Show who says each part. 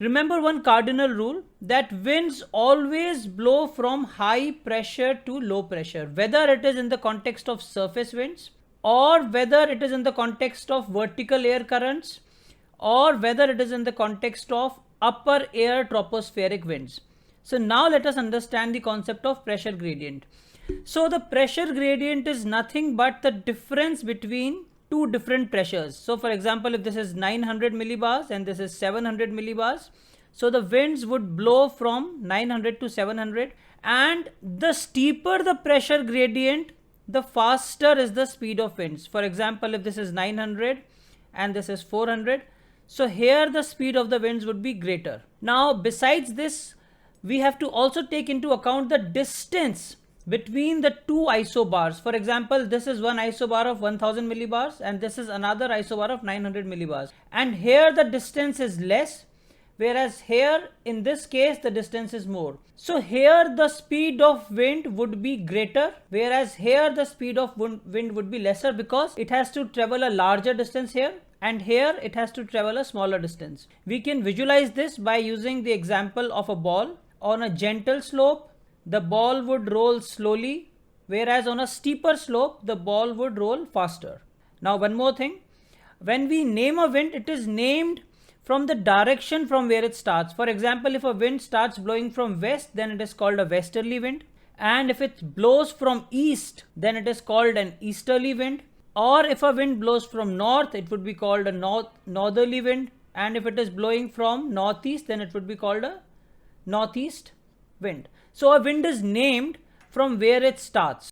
Speaker 1: Remember one cardinal rule, that winds always blow from high pressure to low pressure, whether it is in the context of surface winds or whether it is in the context of vertical air currents or whether it is in the context of upper air tropospheric winds. So now let us understand the concept of pressure gradient. So the pressure gradient is nothing but the difference between two different pressures. So for example, if this is 900 millibars and this is 700 millibars, so the winds would blow from 900 to 700, and the steeper the pressure gradient, the faster is the speed of winds. For example, if this is 900 and this is 400, so here the speed of the winds would be greater. Now besides this, we have to also take into account the distance between the two isobars. For example, this is one isobar of 1000 millibars and this is another isobar of 900 millibars, and here the distance is less, whereas here in this case the distance is more. So here the speed of wind would be greater, whereas here the speed of wind would be lesser, because it has to travel a larger distance here and here it has to travel a smaller distance. We can visualize this by using the example of a ball. On a gentle slope, the ball would roll slowly, whereas on a steeper slope, the ball would roll faster. Now one more thing, when we name a wind, it is named from the direction from where it starts. For example, if a wind starts blowing from west, then it is called a westerly wind, and if it blows from east, then it is called an easterly wind, or if a wind blows from north, it would be called a northerly wind, and if it is blowing from northeast, then it would be called a northeast wind. So a wind is named from where it starts.